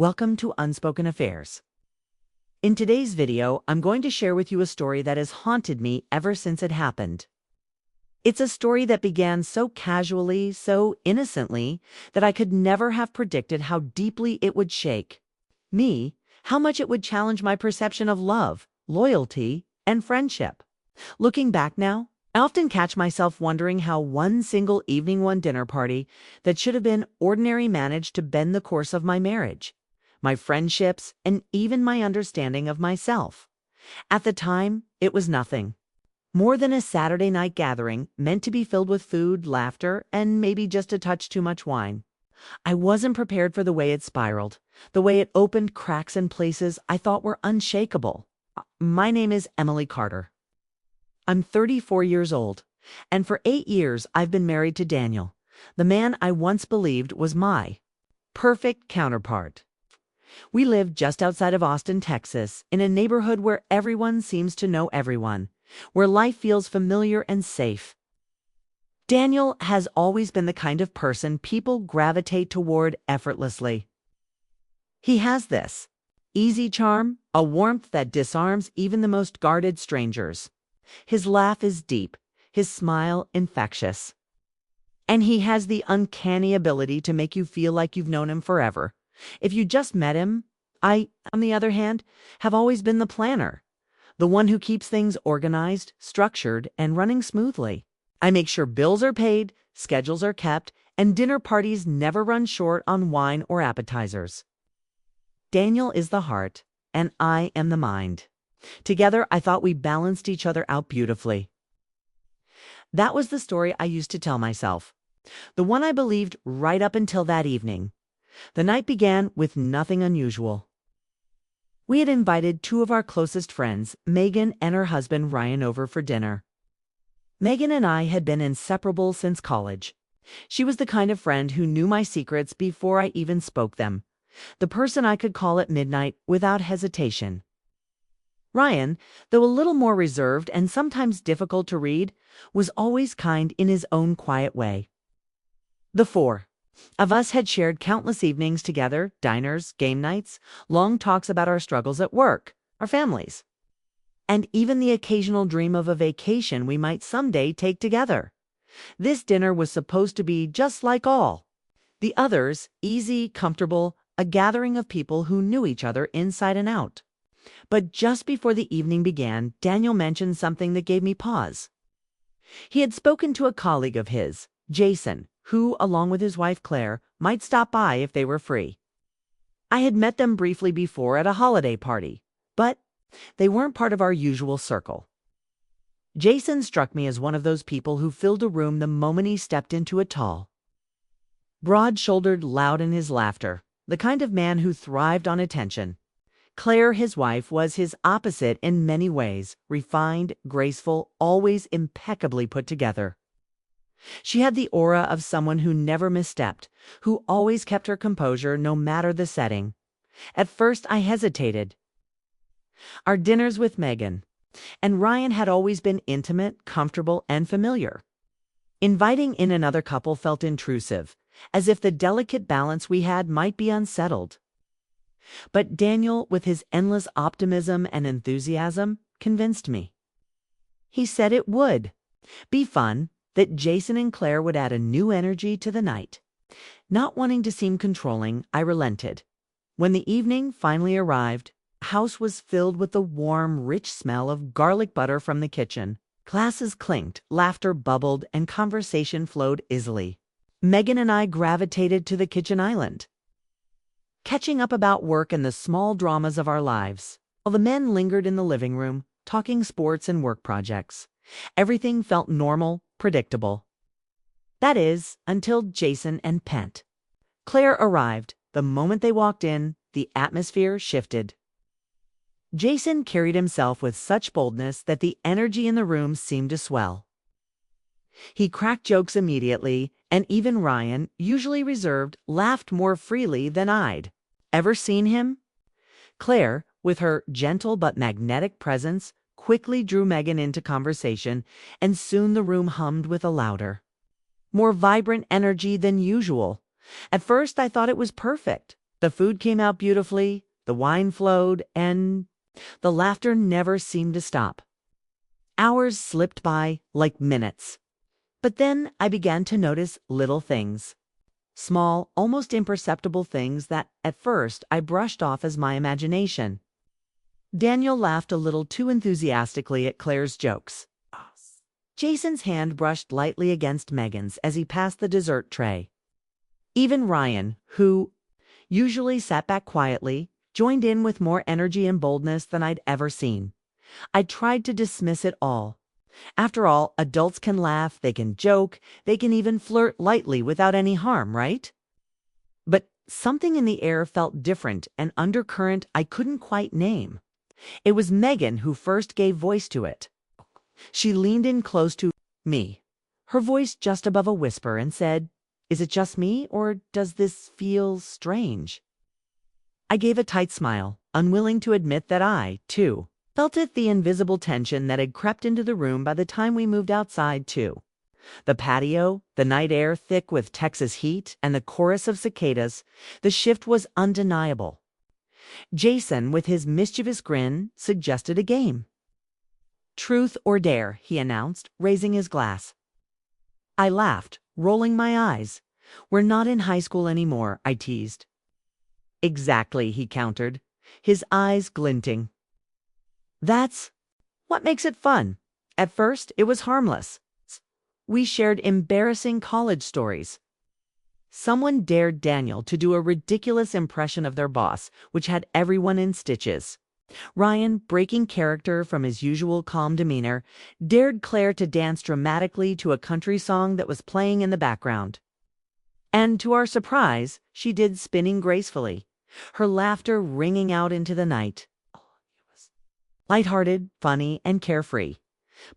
Welcome to Unspoken Affairs. In today's video, I'm going to share with you a story that has haunted me ever since it happened. It's a story that began so casually, so innocently, that I could never have predicted how deeply it would shake me, how much it would challenge my perception of love, loyalty, and friendship. Looking back now, I often catch myself wondering how one single evening one dinner party that should have been ordinary managed to bend the course of my marriage, my friendships, and even my understanding of myself. At the time, it was nothing more than a Saturday night gathering meant to be filled with food, laughter, and maybe just a touch too much wine. I wasn't prepared for the way it spiraled, the way it opened cracks in places I thought were unshakable. My name is Emily Carter. I'm 34 years old, and for 8 years I've been married to Daniel, the man I once believed was my perfect counterpart. We live just outside of Austin, Texas, in a neighborhood where everyone seems to know everyone, where life feels familiar and safe. Daniel has always been the kind of person people gravitate toward effortlessly. He has this easy charm, a warmth that disarms even the most guarded strangers. His laugh is deep, his smile infectious. And he has the uncanny ability to make you feel like you've known him forever. If you just met him, I, on the other hand, have always been the planner, the one who keeps things organized, structured, and running smoothly. I make sure bills are paid, schedules are kept, and dinner parties never run short on wine or appetizers. Daniel is the heart, and I am the mind. Together, I thought we balanced each other out beautifully. That was the story I used to tell myself, the one I believed right up until that evening. The night began with nothing unusual. We had invited 2 of our closest friends, Megan and her husband Ryan, over for dinner. Megan and I had been inseparable since college. She was the kind of friend who knew my secrets before I even spoke them, the person I could call at midnight without hesitation. Ryan, though a little more reserved and sometimes difficult to read, was always kind in his own quiet way. The 4 of us had shared countless evenings together, diners, game nights, long talks about our struggles at work, our families, and even the occasional dream of a vacation we might someday take together. This dinner was supposed to be just like all the others, easy, comfortable, a gathering of people who knew each other inside and out. But just before the evening began, Daniel mentioned something that gave me pause. He had spoken to a colleague of his, Jason, who, along with his wife Claire, might stop by if they were free. I had met them briefly before at a holiday party, but they weren't part of our usual circle. Jason struck me as one of those people who filled a room the moment he stepped into it tall. Broad-shouldered, loud in his laughter, the kind of man who thrived on attention. Claire, his wife, was his opposite in many ways, refined, graceful, always impeccably put together. She had the aura of someone who never misstepped, who always kept her composure no matter the setting. At first I hesitated. Our dinners with Megan and Ryan had always been intimate, comfortable, and familiar. Inviting in another couple felt intrusive, as if the delicate balance we had might be unsettled. But Daniel, with his endless optimism and enthusiasm, convinced me. He said it would be fun, that Jason and Claire would add a new energy to the night. Not wanting to seem controlling, I relented. When the evening finally arrived, the house was filled with the warm, rich smell of garlic butter from the kitchen. Glasses clinked, laughter bubbled, and conversation flowed easily. Megan and I gravitated to the kitchen island, catching up about work and the small dramas of our lives, while the men lingered in the living room, talking sports and work projects. Everything felt normal, predictable. That is, until Jason and Pent. Claire arrived. The moment they walked in, the atmosphere shifted. Jason carried himself with such boldness that the energy in the room seemed to swell. He cracked jokes immediately, and even Ryan, usually reserved, laughed more freely than I'd ever seen him. Claire, with her gentle but magnetic presence, quickly drew Megan into conversation, and soon the room hummed with a louder, more vibrant energy than usual. At first I thought it was perfect. The food came out beautifully, the wine flowed, and the laughter never seemed to stop. Hours slipped by like minutes. But then I began to notice little things. Small, almost imperceptible things that, at first, I brushed off as my imagination. Daniel laughed a little too enthusiastically at Claire's jokes. Jason's hand brushed lightly against Megan's as he passed the dessert tray. Even Ryan, who usually sat back quietly, joined in with more energy and boldness than I'd ever seen. I tried to dismiss it all. After all, adults can laugh, they can joke, they can even flirt lightly without any harm, right? But something in the air felt different, an undercurrent I couldn't quite name. It was Megan who first gave voice to it. She leaned in close to me, her voice just above a whisper, and said, "Is it just me, or does this feel strange?" I gave a tight smile, unwilling to admit that I, too, felt it, the invisible tension that had crept into the room by the time we moved outside, too. The patio, the night air thick with Texas heat, and the chorus of cicadas, the shift was undeniable. Jason, with his mischievous grin, suggested a game. "Truth or dare," he announced, raising his glass. I laughed, rolling my eyes. "We're not in high school anymore," I teased. "Exactly," he countered, his eyes glinting. "That's what makes it fun. At first, it was harmless. We shared embarrassing college stories." Someone dared Daniel to do a ridiculous impression of their boss, which had everyone in stitches. Ryan, breaking character from his usual calm demeanor, dared Claire to dance dramatically to a country song that was playing in the background. And to our surprise, she did, spinning gracefully, her laughter ringing out into the night. Lighthearted, funny, and carefree.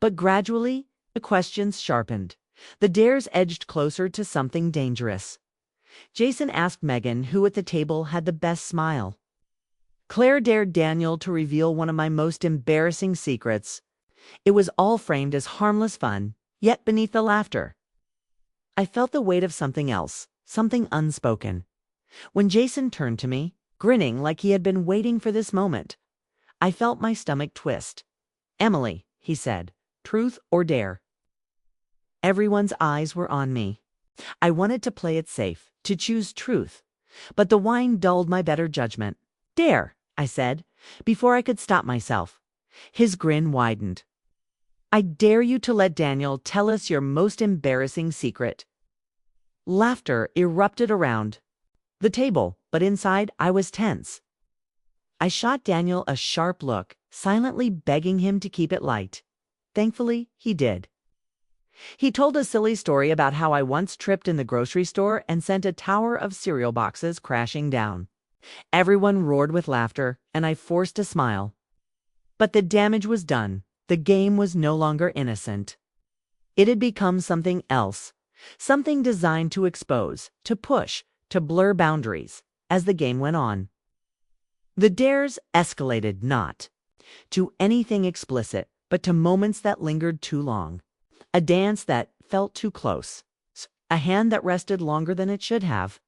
But gradually, the questions sharpened. The dares edged closer to something dangerous. Jason asked Megan who at the table had the best smile. Claire dared Daniel to reveal one of my most embarrassing secrets. It was all framed as harmless fun, yet beneath the laughter, I felt the weight of something else, something unspoken. When Jason turned to me, grinning like he had been waiting for this moment, I felt my stomach twist. "Emily," he said, "truth or dare?" Everyone's eyes were on me. I wanted to play it safe, to choose truth, but the wine dulled my better judgment. "Dare," I said, before I could stop myself. His grin widened. "I dare you to let Daniel tell us your most embarrassing secret." Laughter erupted around the table, but inside I was tense. I shot Daniel a sharp look, silently begging him to keep it light. Thankfully, he did. He told a silly story about how I once tripped in the grocery store and sent a tower of cereal boxes crashing down. Everyone roared with laughter, and I forced a smile. But the damage was done. The game was no longer innocent. It had become something else, something designed to expose, to push, to blur boundaries as the game went on. The dares escalated not to anything explicit, but to moments that lingered too long. A dance that felt too close. A hand that rested longer than it should have.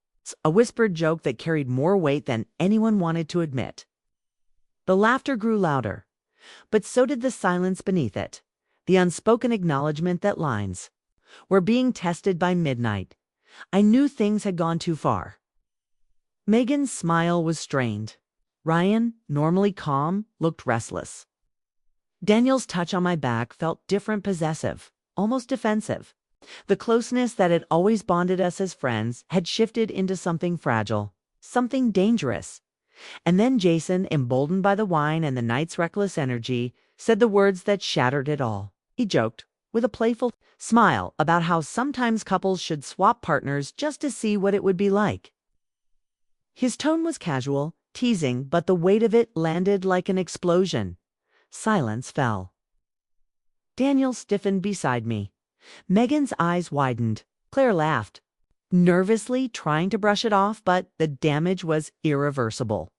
A whispered joke that carried more weight than anyone wanted to admit. The laughter grew louder, but so did the silence beneath it, the unspoken acknowledgement that lines were being tested by midnight. I knew things had gone too far. Megan's smile was strained. Ryan, normally calm, looked restless. Daniel's touch on my back felt different, possessive, almost defensive. The closeness that had always bonded us as friends had shifted into something fragile, something dangerous. And then Jason, emboldened by the wine and the night's reckless energy, said the words that shattered it all. He joked, with a playful smile, about how sometimes couples should swap partners just to see what it would be like. His tone was casual, teasing, but the weight of it landed like an explosion. Silence fell. Daniel stiffened beside me. Megan's eyes widened. Claire laughed, nervously trying to brush it off, but the damage was irreversible.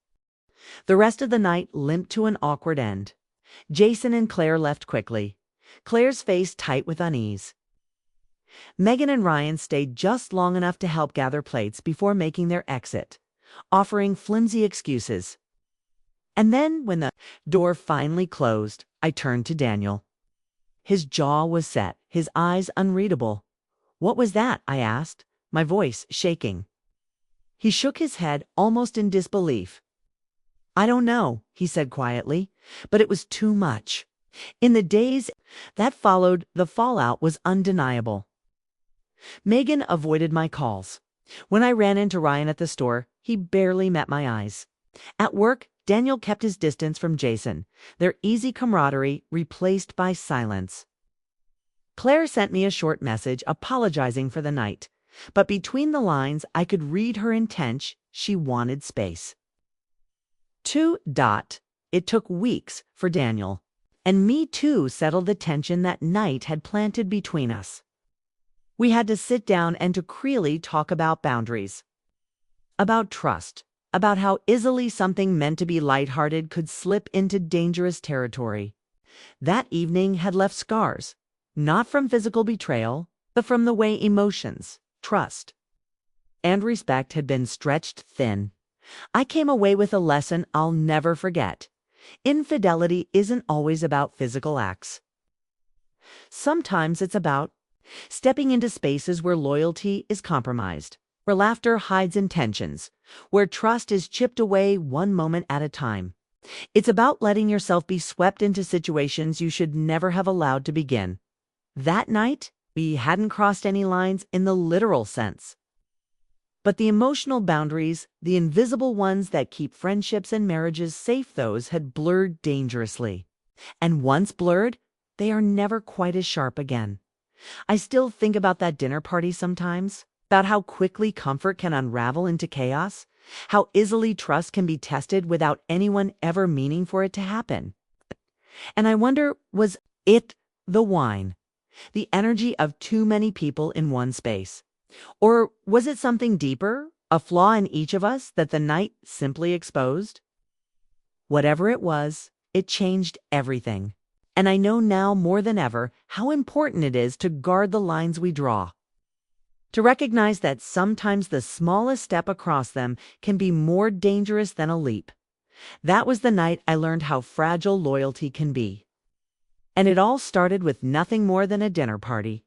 The rest of the night limped to an awkward end. Jason and Claire left quickly, Claire's face tight with unease. Megan and Ryan stayed just long enough to help gather plates before making their exit. offering flimsy excuses. And then, when the door finally closed, I turned to Daniel. His jaw was set, his eyes unreadable. "What was that?" I asked, my voice shaking. He shook his head, almost in disbelief. "I don't know," he said quietly, "but it was too much." In the days that followed, the fallout was undeniable. Megan avoided my calls. When I ran into Ryan at the store, he barely met my eyes. At work, Daniel kept his distance from Jason, their easy camaraderie replaced by silence. Claire sent me a short message apologizing for the night, but between the lines I could read her intent. She wanted space. It took weeks for Daniel and me to settle the tension that night had planted between us. We had to sit down and to clearly talk about boundaries, about trust, about how easily something meant to be lighthearted could slip into dangerous territory. That evening had left scars, not from physical betrayal, but from the way emotions, trust, and respect had been stretched thin. I came away with a lesson I'll never forget. Infidelity isn't always about physical acts. Sometimes it's about stepping into spaces where loyalty is compromised, where laughter hides intentions, where trust is chipped away one moment at a time. It's about letting yourself be swept into situations you should never have allowed to begin. That night, we hadn't crossed any lines in the literal sense. But the emotional boundaries, the invisible ones that keep friendships and marriages safe, those had blurred dangerously. And once blurred, they are never quite as sharp again. I still think about that dinner party sometimes, about how quickly comfort can unravel into chaos, how easily trust can be tested without anyone ever meaning for it to happen. And I wonder, was it the wine, the energy of too many people in one space? Or was it something deeper, a flaw in each of us that the night simply exposed? Whatever it was, it changed everything. And I know now more than ever how important it is to guard the lines we draw. To recognize that sometimes the smallest step across them can be more dangerous than a leap. That was the night I learned how fragile loyalty can be. And it all started with nothing more than a dinner party.